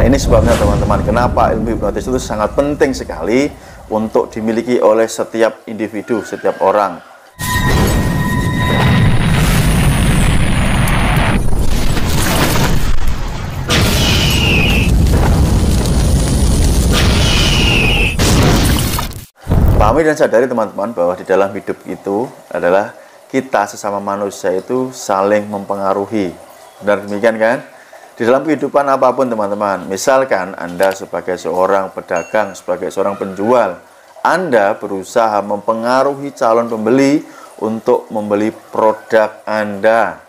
Nah, ini sebabnya teman-teman, kenapa ilmu hipnotis itu sangat penting sekali untuk dimiliki oleh setiap individu, setiap orang. Pahami dan sadari teman-teman bahwa di dalam hidup itu adalah kita sesama manusia itu saling mempengaruhi. Benar demikian kan? Di dalam kehidupan apapun teman-teman, misalkan Anda sebagai seorang pedagang, sebagai seorang penjual, Anda berusaha mempengaruhi calon pembeli untuk membeli produk Anda.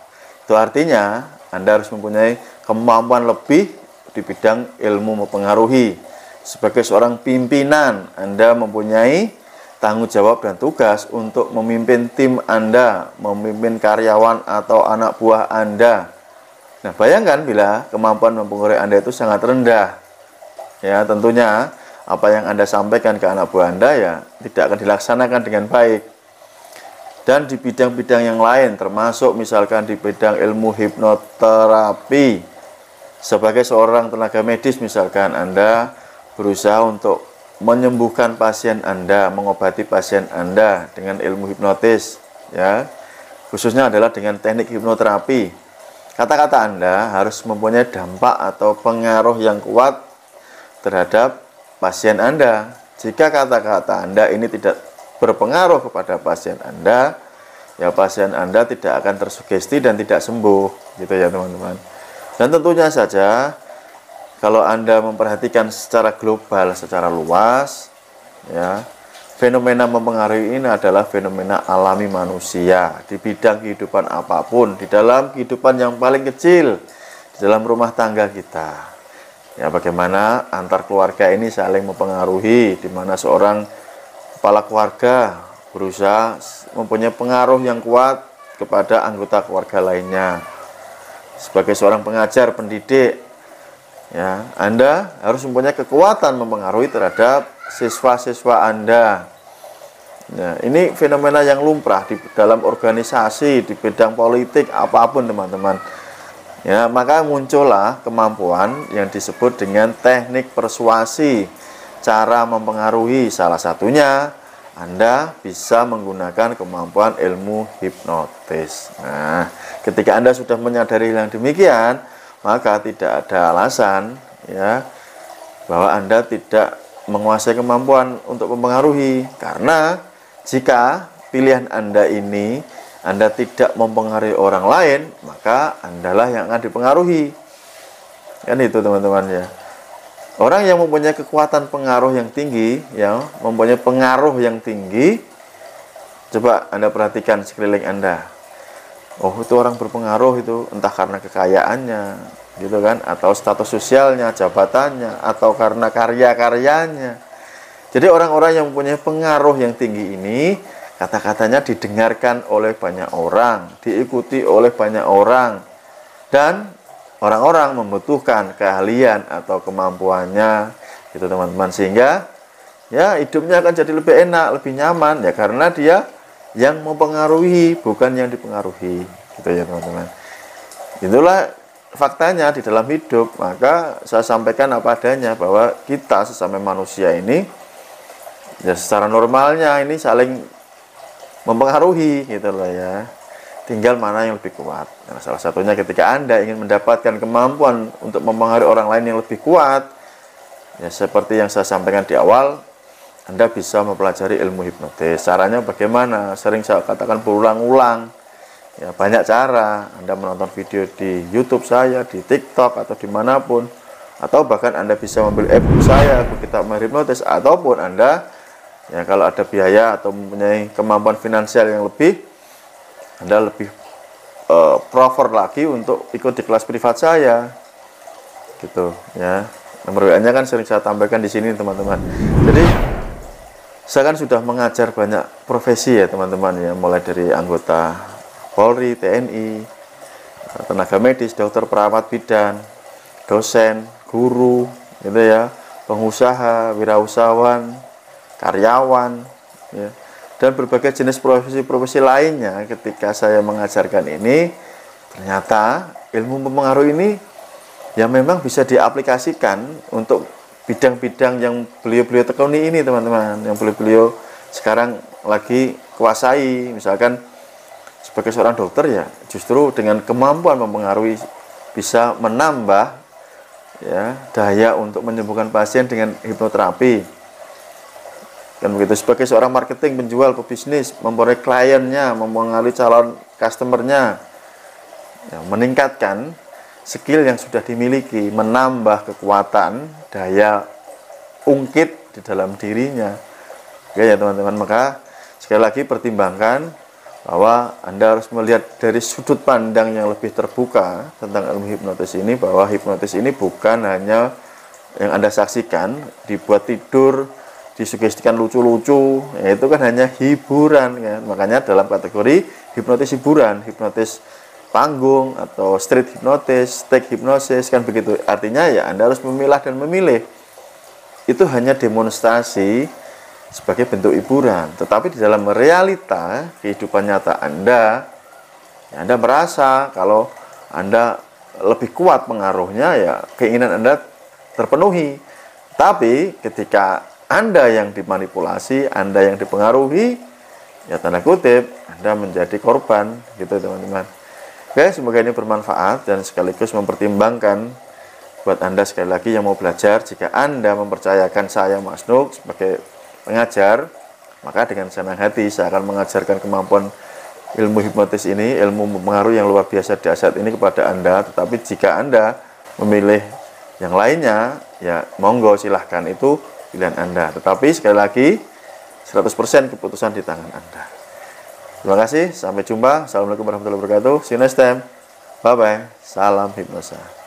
Itu artinya Anda harus mempunyai kemampuan lebih di bidang ilmu mempengaruhi. Sebagai seorang pimpinan, Anda mempunyai tanggung jawab dan tugas untuk memimpin tim Anda, memimpin karyawan atau anak buah Anda. Nah, bayangkan bila kemampuan mempengaruhi Anda itu sangat rendah. Ya, tentunya apa yang Anda sampaikan ke anak buah Anda ya tidak akan dilaksanakan dengan baik. Dan di bidang-bidang yang lain, termasuk misalkan di bidang ilmu hipnoterapi. Sebagai seorang tenaga medis misalkan Anda berusaha untuk menyembuhkan pasien Anda, mengobati pasien Anda dengan ilmu hipnotis, ya. Khususnya adalah dengan teknik hipnoterapi. Kata-kata Anda harus mempunyai dampak atau pengaruh yang kuat terhadap pasien Anda. Jika kata-kata Anda ini tidak berpengaruh kepada pasien Anda, ya pasien Anda tidak akan tersugesti dan tidak sembuh, gitu ya teman-teman. Dan tentunya saja, kalau Anda memperhatikan secara global, secara luas, ya, fenomena mempengaruhi ini adalah fenomena alami manusia di bidang kehidupan apapun, di dalam kehidupan yang paling kecil, di dalam rumah tangga kita. Ya, bagaimana antar keluarga ini saling mempengaruhi, di mana seorang kepala keluarga berusaha mempunyai pengaruh yang kuat kepada anggota keluarga lainnya. Sebagai seorang pengajar, pendidik, ya, Anda harus mempunyai kekuatan mempengaruhi terhadap siswa-siswa Anda. Nah, ini fenomena yang lumrah di dalam organisasi, di bidang politik, apapun teman-teman. Ya, maka muncullah kemampuan yang disebut dengan teknik persuasi, cara mempengaruhi. Salah satunya Anda bisa menggunakan kemampuan ilmu hipnotis. Nah, ketika Anda sudah menyadari yang demikian, maka tidak ada alasan ya bahwa Anda tidak menguasai kemampuan untuk mempengaruhi, karena jika pilihan Anda ini Anda tidak mempengaruhi orang lain, maka Andalah yang akan dipengaruhi. Kan itu teman-teman ya. Orang yang mempunyai kekuatan pengaruh yang tinggi, ya, mempunyai pengaruh yang tinggi, coba Anda perhatikan sekeliling Anda. Oh, itu orang berpengaruh itu entah karena kekayaannya, gitu kan, atau status sosialnya, jabatannya, atau karena karya-karyanya. Jadi orang-orang yang mempunyai pengaruh yang tinggi ini, kata-katanya didengarkan oleh banyak orang, diikuti oleh banyak orang, dan orang-orang membutuhkan keahlian atau kemampuannya, gitu teman-teman. Sehingga ya hidupnya akan jadi lebih enak, lebih nyaman, ya karena dia yang mempengaruhi, bukan yang dipengaruhi, gitu ya teman-teman. Itulah faktanya di dalam hidup. Maka saya sampaikan apa adanya, bahwa kita sesama manusia ini ya secara normalnya ini saling mempengaruhi, gitu loh ya. Tinggal mana yang lebih kuat. Nah, salah satunya ketika Anda ingin mendapatkan kemampuan untuk mempengaruhi orang lain yang lebih kuat, ya seperti yang saya sampaikan di awal, Anda bisa mempelajari ilmu hipnotis. Caranya bagaimana? Sering saya katakan berulang-ulang. Ya, banyak cara. Anda menonton video di YouTube saya, di TikTok, atau dimanapun. Atau bahkan Anda bisa membeli e-book saya, Kitab Mahir Hipnotis. Ataupun Anda, ya kalau ada biaya atau mempunyai kemampuan finansial yang lebih, Anda lebih prefer lagi untuk ikut di kelas privat saya. Gitu ya. Nomor WA-nya kan sering saya tambahkan di sini teman-teman. Jadi saya kan sudah mengajar banyak profesi ya teman-teman ya, mulai dari anggota Polri, TNI, tenaga medis, dokter, perawat bidan, dosen, guru, gitu ya, pengusaha, wirausahawan, karyawan, ya, dan berbagai jenis profesi-profesi lainnya. Ketika saya mengajarkan ini, ternyata ilmu mempengaruhi ini yang memang bisa diaplikasikan untuk bidang-bidang yang beliau-beliau tekuni ini, teman-teman, yang beliau-beliau sekarang lagi kuasai. Misalkan sebagai seorang dokter, ya justru dengan kemampuan mempengaruhi bisa menambah ya daya untuk menyembuhkan pasien dengan hipnoterapi. Kan begitu. Sebagai seorang marketing, penjual, pebisnis, memperoleh kliennya, mempengaruhi calon customernya, ya, meningkatkan skill yang sudah dimiliki, menambah kekuatan daya ungkit di dalam dirinya. Oke ya teman-teman, maka sekali lagi pertimbangkan bahwa Anda harus melihat dari sudut pandang yang lebih terbuka tentang ilmu hipnotis ini, bahwa hipnotis ini bukan hanya yang Anda saksikan, dibuat tidur, disugestikan lucu-lucu, ya itu kan hanya hiburan kan. Makanya dalam kategori hipnotis hiburan, hipnotis panggung atau street hipnotis, stage hipnosis, kan begitu. Artinya ya Anda harus memilah dan memilih. Itu hanya demonstrasi sebagai bentuk hiburan, tetapi di dalam realita kehidupan nyata Anda, ya Anda merasa kalau Anda lebih kuat pengaruhnya, ya keinginan Anda terpenuhi. Tapi ketika Anda yang dimanipulasi, Anda yang dipengaruhi, ya tanda kutip, Anda menjadi korban, gitu teman-teman. Oke, semoga ini bermanfaat dan sekaligus mempertimbangkan buat Anda sekali lagi yang mau belajar. Jika Anda mempercayakan saya, Mas Nuk, sebagai pengajar, maka dengan senang hati saya akan mengajarkan kemampuan ilmu hipnotis ini, ilmu mempengaruhi yang luar biasa dahsyat ini kepada Anda. Tetapi jika Anda memilih yang lainnya, ya monggo silahkan, itu pilihan Anda. Tetapi sekali lagi 100% keputusan di tangan Anda. Terima kasih, sampai jumpa. Assalamualaikum warahmatullahi wabarakatuh. See you next time. Bye bye. Salam hipnosa.